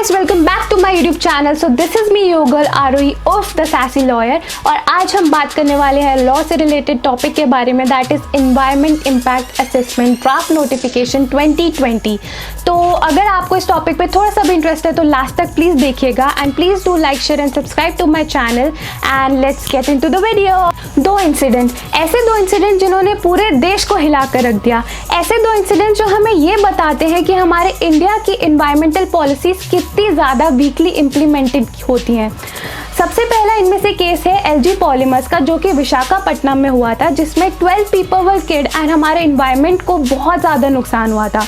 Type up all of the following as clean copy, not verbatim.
Guys, welcome back to my YouTube channel. So this is me Yogal Aarohi of the sassy lawyer और आज हम बात करने वाले हैं लॉ से रिलेटेड टॉपिक के बारे में, that is environment impact assessment draft notification 2020। तो अगर आपको इस टॉपिक पे थोड़ा सा भी इंटरेस्ट है तो लास्ट तक प्लीज देखिएगा and please do like, share and subscribe to my channel and let's get into the video. दो इंसिडेंट जिन्होंने पूरे देश को हिला कर रख दिया, ऐसे दो इंसिडेंट जो हमें ये बताते हैं कि हमारे इंडिया की एनवायरमेंटल पॉलिसीज कितनी ज़्यादा वीकली इम्प्लीमेंटेड होती हैं। सबसे पहला इनमें से केस है एलजी पॉलीमर्स का, जो कि विशाखापट्टनम में हुआ था, जिसमें 12 पीपल वर किल्ड एंड हमारे इन्वायरमेंट को बहुत ज़्यादा नुकसान हुआ था।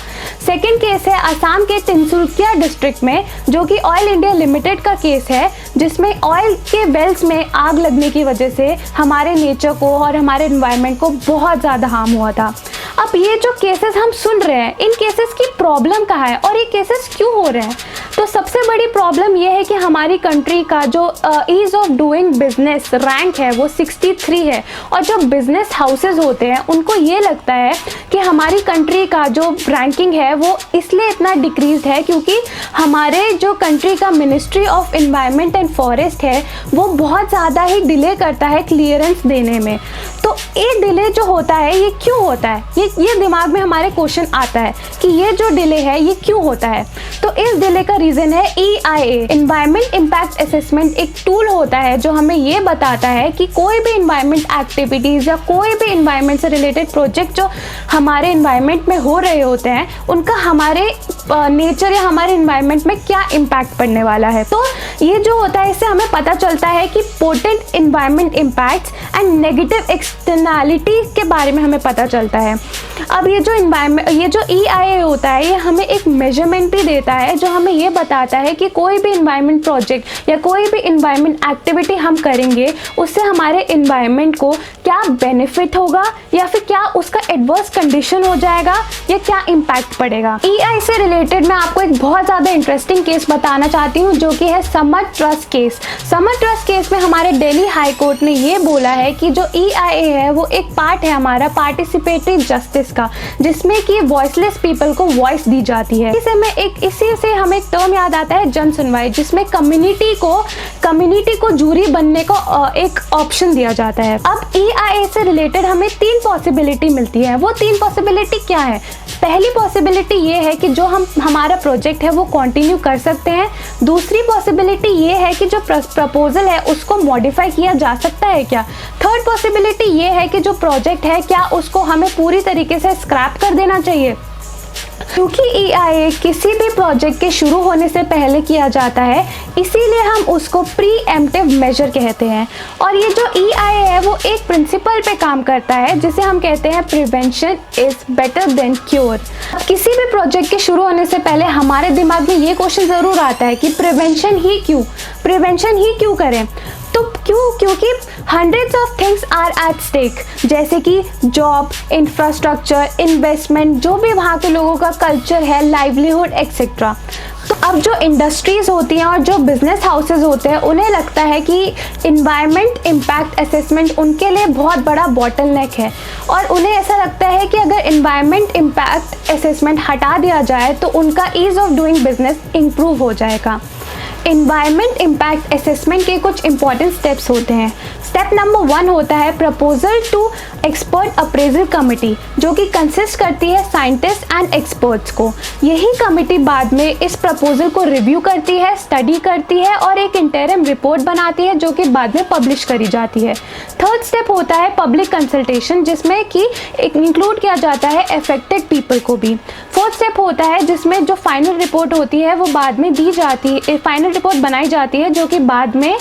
सेकेंड केस है असम के तिनसुकिया डिस्ट्रिक्ट में, जो कि ऑयल इंडिया लिमिटेड का केस है, जिसमें ऑयल के वेल्स में आग लगने की वजह से हमारे नेचर को और हमारे इन्वायरमेंट को बहुत ज़्यादा हार्म हुआ था। अब ये जो केसेस हम सुन रहे हैं, इन केसेस की प्रॉब्लम कहाँ है और ये केसेस क्यों हो रहे हैं? तो सबसे बड़ी प्रॉब्लम ये है कि हमारी कंट्री का जो ease of doing business rank है वो 63 है, और जो बिजनेस हाउसेज होते हैं उनको ये लगता है कि हमारी कंट्री का जो रैंकिंग है वो इसलिए इतना डिक्रीज है क्योंकि हमारे जो कंट्री का ministry of environment and forest है वो बहुत ज़्यादा ही डिले करता है क्लियरेंस देने में। तो ये डिले जो होता है ये क्यों होता है, ये दिमाग में हमारे क्वेश्चन आता है कि ये जो डिले है ये क्यों होता है। तो इस डिले का रीज़न है EIA, एनवायरनमेंट इम्पैक्ट असेसमेंट। एक टूल होता है जो हमें ये बताता है कि कोई भी इन्वायरमेंट एक्टिविटीज़ या कोई भी इन्वायरमेंट से रिलेटेड प्रोजेक्ट जो हमारे इन्वायरमेंट में हो रहे होते हैं उनका हमारे नेचर या हमारे इन्वायरमेंट में क्या इम्पैक्ट पड़ने वाला है। तो ये जो होता है इससे हमें पता चलता है कि potent environment impacts and negative externalities के बारे में हमें पता चलता है। अब ये जो EIA होता है ये हमें एक मेजरमेंट भी देता है जो हमें ये बताता है कि कोई भी इन्वायरमेंट प्रोजेक्ट या कोई भी इन्वायरमेंट एक्टिविटी हम करेंगे उससे हमारे इन्वायरमेंट को क्या बेनिफिट होगा या फिर क्या उसका एडवर्स कंडीशन हो जाएगा या क्या इम्पैक्ट पड़ेगा। EIA से रिलेटेड मैं आपको एक बहुत ज़्यादा इंटरेस्टिंग केस बताना चाहती हूँ जो कि है summer trust case. Summer trust case में हमारे दिल्ली हाई कोर्ट ने ये बोला है कि जो EIA है वो एक पार्ट है हमारा पार्टिसिपेटरी जस्टिस का, जिसमें कि वॉइसलेस पीपल को वॉइस दी जाती है। इसी से हमें एक टर्म याद आता है जन सुनवाई, जिसमें कम्युनिटी को जूरी बनने को एक ऑप्शन दिया जाता है। अब EIA से रिलेटेड हमें 3 पॉसिबिलिटी मिलती है। वो 3 पॉसिबिलिटी क्या है? पहली पॉसिबिलिटी ये है कि जो हमारा प्रोजेक्ट है वो कंटिन्यू कर सकते हैं। दूसरी पॉसिबिलिटी ये है कि जो प्रपोजल है उसको मॉडिफाई किया जा सकता है क्या। थर्ड पॉसिबिलिटी ये है कि जो प्रोजेक्ट है क्या उसको हमें पूरी तरीके से स्क्रैप कर देना चाहिए। क्योंकि EIA किसी भी प्रोजेक्ट के शुरू होने से पहले किया जाता है, इसीलिए हम उसको प्रीएम्प्टिव मेजर कहते हैं। और ये जो EIA है वो एक प्रिंसिपल पे काम करता है जिसे हम कहते हैं prevention is better than cure. किसी भी प्रोजेक्ट के शुरू होने से पहले हमारे दिमाग में ये क्वेश्चन ज़रूर आता है कि प्रिवेंशन ही क्यों करें। तो क्योंकि hundreds of things are at stake, जैसे कि जॉब, इंफ्रास्ट्रक्चर, इन्वेस्टमेंट, जो भी वहाँ के लोगों का कल्चर है, लाइवलीहुड एक्सेट्रा। तो अब जो इंडस्ट्रीज़ होती हैं और जो बिजनेस हाउसेज होते हैं उन्हें लगता है कि इन्वायरमेंट इम्पैक्ट असेसमेंट उनके लिए बहुत बड़ा बॉटलनेक है, और उन्हें ऐसा लगता है कि अगर इन्वायरमेंट इम्पैक्ट असेसमेंट हटा दिया जाए तो उनका ease of doing business improve हो जाएगा। इन्वायरमेंट इम्पैक्ट असेसमेंट के कुछ इंपॉर्टेंट स्टेप्स होते हैं। स्टेप नंबर 1 होता है proposal to expert appraisal committee, जो कि कंसिस्ट करती है साइंटिस्ट एंड एक्सपर्ट्स को। यही कमेटी बाद में इस प्रपोजल को रिव्यू करती है, स्टडी करती है और एक इंटरिम रिपोर्ट बनाती है जो कि बाद में पब्लिश करी जाती है। थर्ड स्टेप होता है पब्लिक कंसल्टेशन, जिसमें कि इंक्लूड किया जाता है अफेक्टेड पीपल को भी। फोर्थ स्टेप होता है जिसमें जो फाइनल रिपोर्ट होती है वो बाद में दी जाती है, फाइनल रिपोर्ट बनाई जाती है जो कि बाद में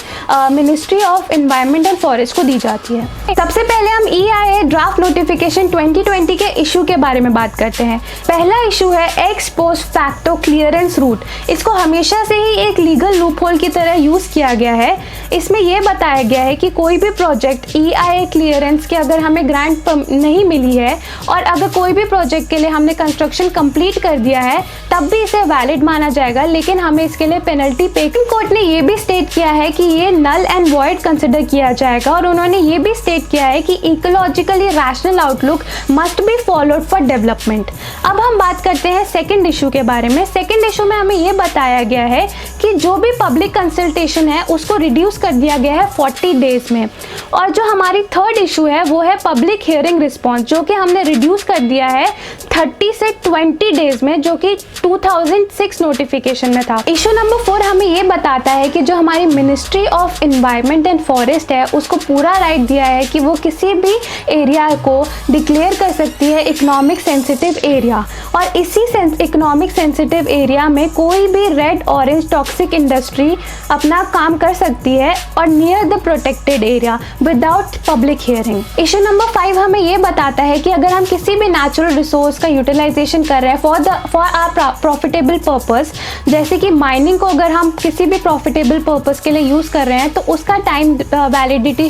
ministry of environment and forest को दी जाती है। सबसे पहले हम EIA ड्राफ्ट नोटिफिकेशन 2020 के इशू के बारे में बात करते हैं। पहला इशू है ex post facto clearance route. इसको हमेशा से ही एक लीगल लूपहोल की तरह यूज़ किया गया है। इसमें यह बताया गया है कि कोई भी प्रोजेक्ट EIA क्लियरेंस के अगर हमें ग्रांट नहीं मिली है और अगर कोई भी प्रोजेक्ट के लिए हमने कंस्ट्रक्शन कंप्लीट कर दिया है तब भी इसे वैलिड माना जाएगा, लेकिन हमें इसके लिए पेनल्टी पे। कोर्ट ने ये भी स्टेट किया है कि ये नल एंड वॉइड कंसिडर किया जाएगा, और उन्होंने ये भी स्टेट किया है कि ecologically rational outlook must be followed for development. अब हम बात करते हैं सेकंड इशू के बारे में। सेकंड इशू में हमें ये बताया गया है कि जो भी पब्लिक कंसल्टेशन है उसको रिड्यूस कर दिया गया है 40 डेज में। और जो हमारी थर्ड इशू है वो है पब्लिक हियरिंग रिस्पॉन्स, जो कि हमने रिड्यूस कर दिया है 30 से 20 डेज में, जो कि 2006 नोटिफिकेशन में था। इशू नंबर 4 हमें ये बताता है कि जो हमारी ministry of environment and forest है उसको पूरा राइट दिया है कि वो किसी भी एरिया को डिक्लेयर कर सकती है इकोनॉमिक सेंसिटिव एरिया, और इसी इकोनॉमिक सेंसिटिव एरिया में कोई भी रेड ऑरेंज टॉक्सिक इंडस्ट्री अपना काम कर सकती है और near the protected area without public hearing. Issue number 5 हमें ये बताता है कि अगर हम किसी भी नेचुरल रिसोर्स का यूटिलाइजेशन कर रहे हैं फॉर आवर प्रॉफिटेबल पर्पस, जैसे कि माइनिंग को अगर हम किसी भी प्रॉफिटेबल पर्पस के लिए यूज़ कर रहे हैं तो उसका टाइम वैलिडिटी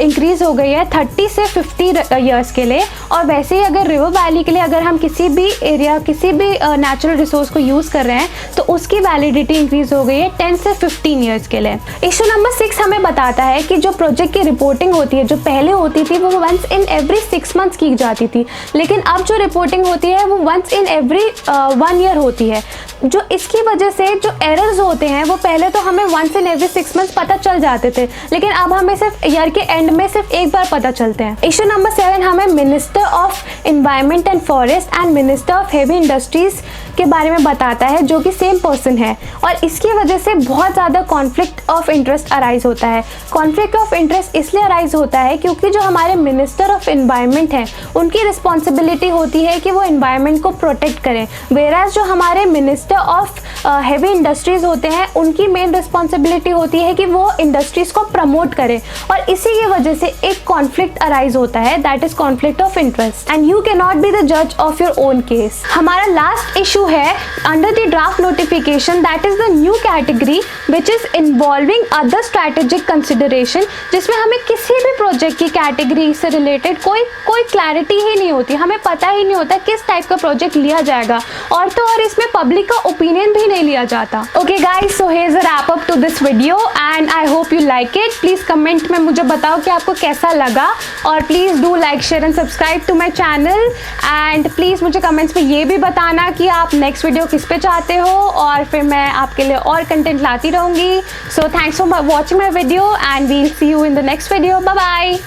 इंक्रीज हो गई है 30 से 50 ईयर्स के लिए। और वैसे ही अगर रिवर वैली के लिए अगर हम किसी भी एरिया किसी भी नेचुरल रिसोर्स को यूज़ कर रहे हैं तो उसकी वैलिडिटी इंक्रीज हो गई है 10 से 15 ईयर्स के लिए। इशू नंबर 6 हमें बताता है कि जो प्रोजेक्ट की रिपोर्टिंग होती है, जो पहले होती थी वो वंस इन एवरी 6 मंथ्स की जाती थी, लेकिन अब जो रिपोर्टिंग होती है वो वंस इन एवरी 1 ईयर होती है। जो इसकी वजह से जो एरर्स होते हैं वो पहले तो हमें वंस इन एवरी 6 मंथ्स पता चल जाते थे, लेकिन अब हमें सिर्फ ईयर के एंड में सिर्फ एक बार पता चलते हैं। इशू नंबर 7 हमें minister of environment and forest and minister of heavy industries के बारे में बताता है, जो कि सेम पर्सन है, और इसकी वजह से बहुत ज़्यादा कॉन्फ्लिक्ट ऑफ इंटरेस्ट अराइज होता है। कॉन्फ्लिक्ट ऑफ इंटरेस्ट इसलिए अराइज होता है क्योंकि जो हमारे मिनिस्टर ऑफ एनवायरनमेंट हैं उनकी रिस्पॉन्सिबिलिटी होती है कि वो एनवायरनमेंट को प्रोटेक्ट करें, वेराज जो हमारे मिनिस्टर ऑफ हेवी इंडस्ट्रीज होते हैं उनकी मेन रिस्पॉन्सिबिलिटी होती है कि वो इंडस्ट्रीज को प्रमोट करें, और इसी की वजह से एक कॉन्फ्लिक्ट अराइज होता है, that is conflict of interest, and you can not be the जज ऑफ योर ओन केस। हमारा लास्ट इशू है under the draft notification, that is the new category which is involving other strategic consideration, जिसमें हमें किसी भी project की category से related कोई क्लैरिटी ही नहीं होती, हमें पता ही नहीं होता किस टाइप का प्रोजेक्ट लिया जाएगा, और तो और इसमें पब्लिक का ओपिनियन भी नहीं लिया जाता। Okay guys, so here's a wrap up to this video and I hope you like it. Please comment में मुझे बताओ कि आपको कैसा लगा, और please do like share and subscribe to my channel, and please मुझे कमेंट्स में ये भी बताना कि आप नेक्स्ट वीडियो किस पे चाहते हो, और फिर मैं आपके लिए और कंटेंट लाती रहूंगी। So thanks for watching my video and we'll see you in the next video. Bye bye.